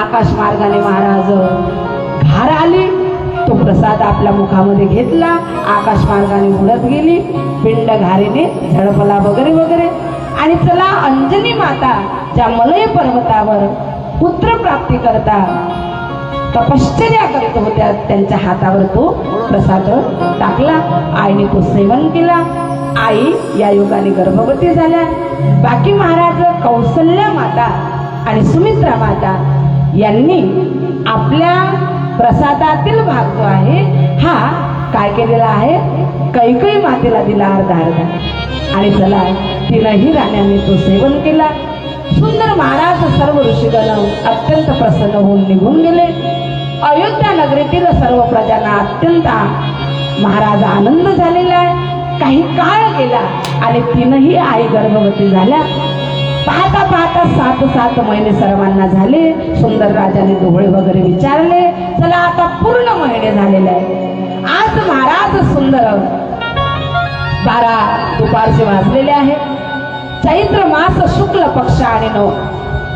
आकाश मार्गाने महाराज घार आली, तो प्रसाद आपल्या मुखामध्ये घेतला, आकाश मार्गाने उडत गेली, पिंड घारीने झडपला वगैरे वगैरे. आणि चला अंजनी माता ज्या मलय पर्वतावर पुत्र प्राप्ती करता तपश्चर्या करत होत्या, त्यांच्या हातावर तो प्रसाद टाकला. आईने तो सेवन केला. आई या योगाने गर्भवती झाल्या. बाकी महाराज कौसल्या माता आणि सुमित्रा माता यांनी आपल्या प्रसादातील भाग जो आहे हा काय केलेला आहे, कैकई मातेला दिला अर्धा अर्धा. आणि चला तीनही राण्यांनी तो सेवन केला. सुंदर महाराज सर्व ऋषीगण अत्यंत प्रसन्न होऊन निघून गेले. अयोध्या नगरीतील सर्व प्रजांना अत्यंत महाराज आनंद झालेला आहे. काही काळ गेला आणि तीनही आई गर्भवती झाल्या. पाहता पाहता 7 महिने सर्वांना झाले. सुंदर राजाने डोळे वगैरे विचारले, चला आता पूर्ण महिने झालेले आहे. आज महाराज सुंदर 12 दुपारचे वाजलेले आहे. चैत्र मास शुक्ल पक्ष आणि 9.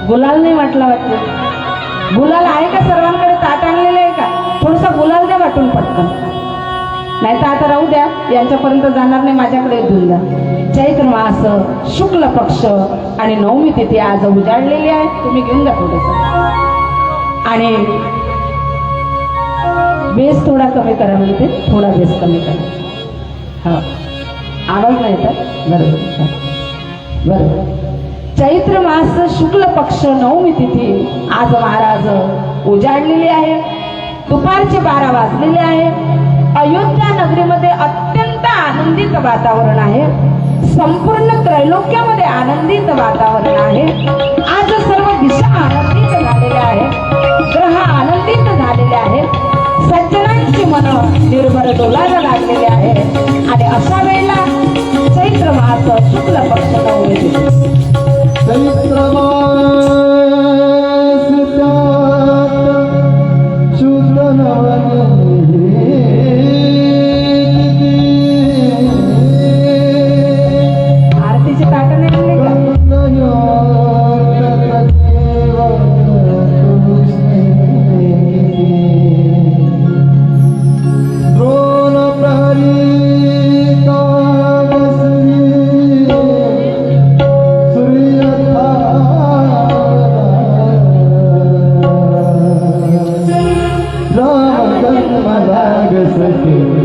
गुलाल नाही वाटला वाटतं? गुलाल आहे का सर्वांकडे? ताट आणलेलं आहे का? थोडसा गुलाल द्या वाटून पटकन, नाही तर आता राहू द्या, यांच्यापर्यंत जाणार नाही, माझ्याकडे देऊन द्या. चैत्र मास शुक्ल पक्ष आणि 9वी तिथी आज उजाडलेली आहे. तुम्ही घेऊन जा थोडस. आणि बेस थोडा कमी करा, म्हणते थोडा बेस कमी करा. हा आवाज नाही येतात? बरोबर बरोबर. चैत्र मास शुक्ल पक्ष 9वी तिथी आज महाराज उजाडलेली आहे. दुपारचे 12 वाजलेले आहे. अयोध्या नगरीमध्ये अत्यंत आनंदित वातावरण आहे. संपूर्ण त्रैलोक्यामध्ये आनंदित वातावरण आहे. आज सर्व दिशा आनंदित झालेल्या आहेत, ग्रह आनंदित झालेले आहेत, सज्जनांची मन निर्भर डोलायला लागलेले आहे. आणि अशा वेळेला चैत्र मास शुक्ल पक्ष 9वी तिथी चैत्र मास शुक्ल 9वी आरतीचे ताट नाही आणले का?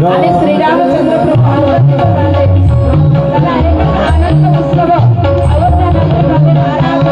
आणि श्रीरामचंद्र प्रभू आनंद उत्सव अयोध्या नगरीमध्ये महाराज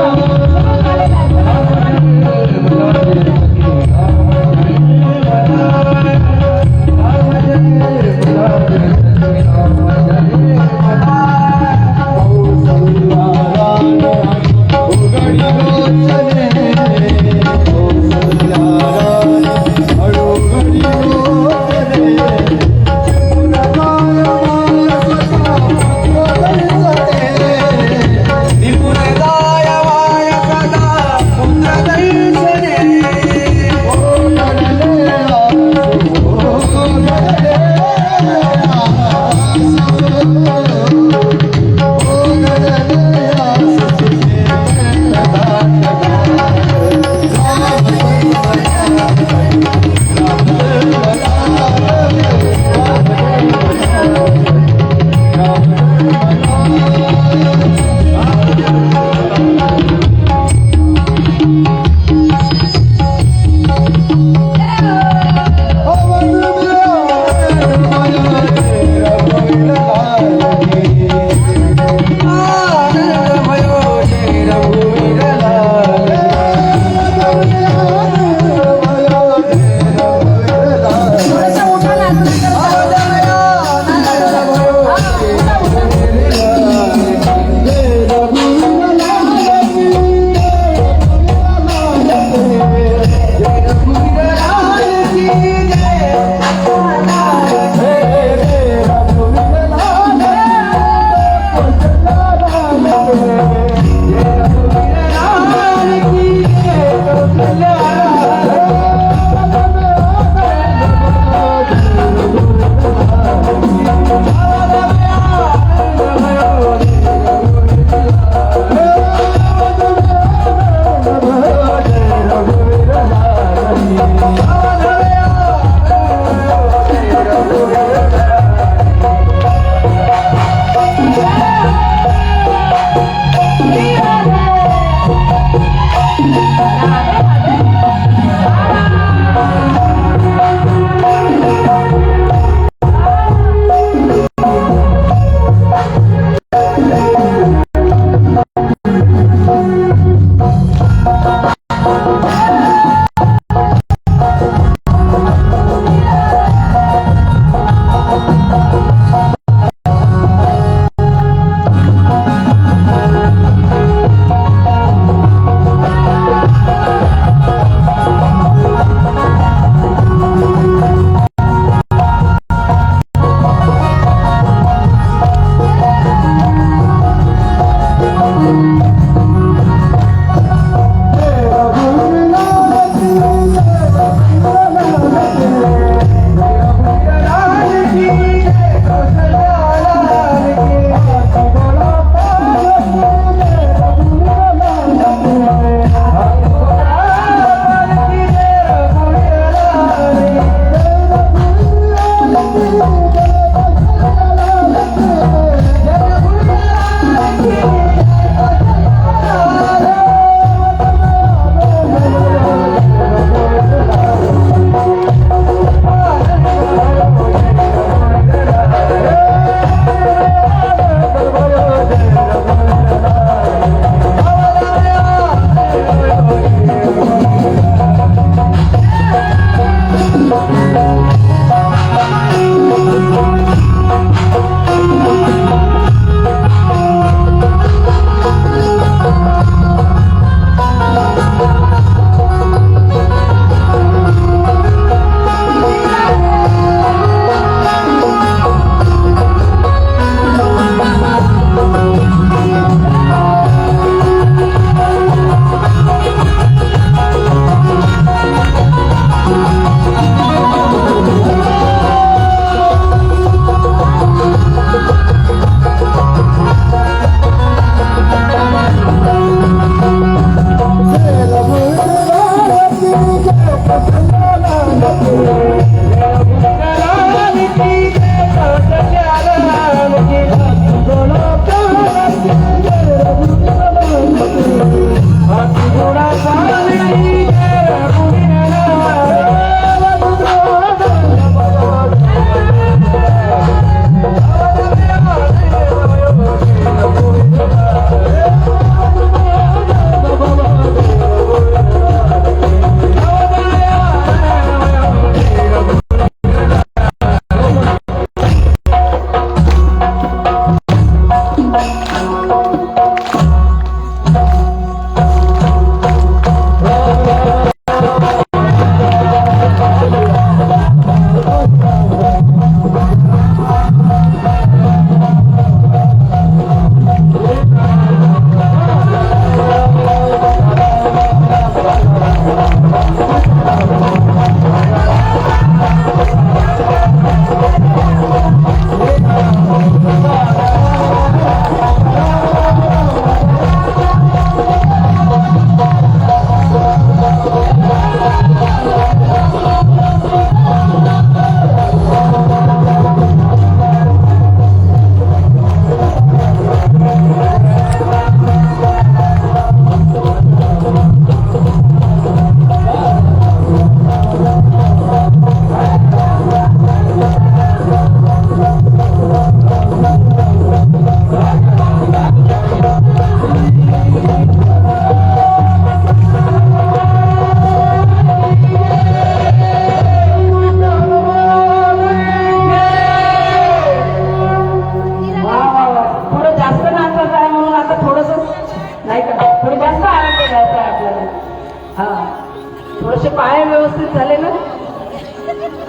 थोडेसे पाय व्यवस्थित झाले ना.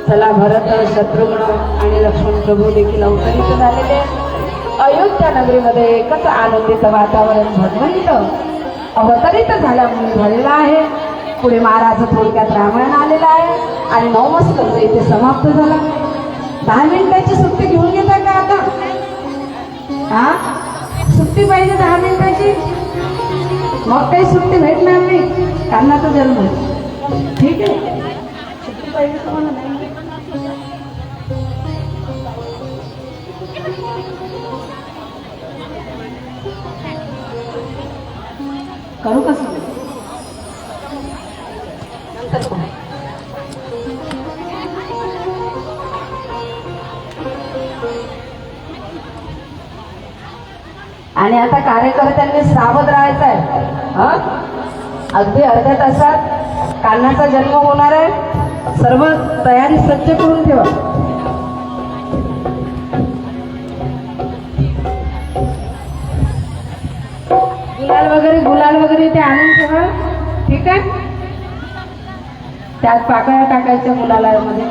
चला, भरत शत्रुघ्न आणि लक्ष्मण प्रभू देखील अवतरित झालेले आहेत. अयोध्या नगरीमध्ये एकच आनंदीचं वातावरण भगवंत अवतरित झालेलं आहे. पुढे महाराज थोडक्यात रामायण आलेलं आहे आणि नवमस्कंद इथे समाप्त झाला. 10 मिनिटाची सुट्टी घेऊन घेता का आता? हा, सुट्टी पाहिजे 10 मिनिटाची. मग काही सुट्टी भेटणार नाही. कान्हाचा जन्म, ठीक आहे. सुट्टी पाहिजे तुम्हाला? नाही करू कसं नंतर करू. आणि आता कार्यकर्त्यांनी सावध राहायचं आहे. अगदी अर्ध्या तासात कान्हाचा जन्म होणार आहे. सर्व तयारी सज्ज करून ठेवा. गुलाल वगैरे ते आणून ठेवा, ठीक आहे. त्यात पाकळ्या टाकायच्या गुलालामध्ये.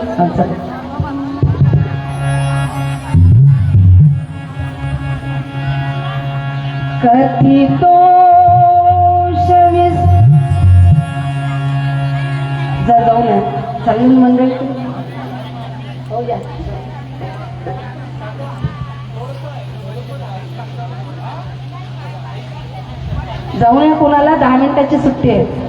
कथी तो जाऊन या चालून मंडळ हो या. जाऊन या. कोणाला 10 मिनिटाची सुट्टी आहे.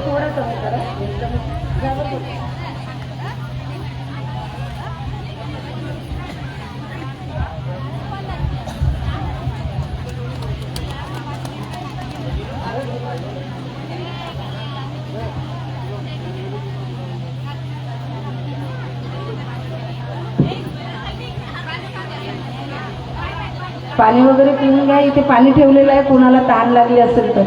थोडं कमी करा. पाणी वगैरे पिऊन घ्या. इथे पाणी ठेवलेलं आहे, कोणाला तहान लागली असेल तर.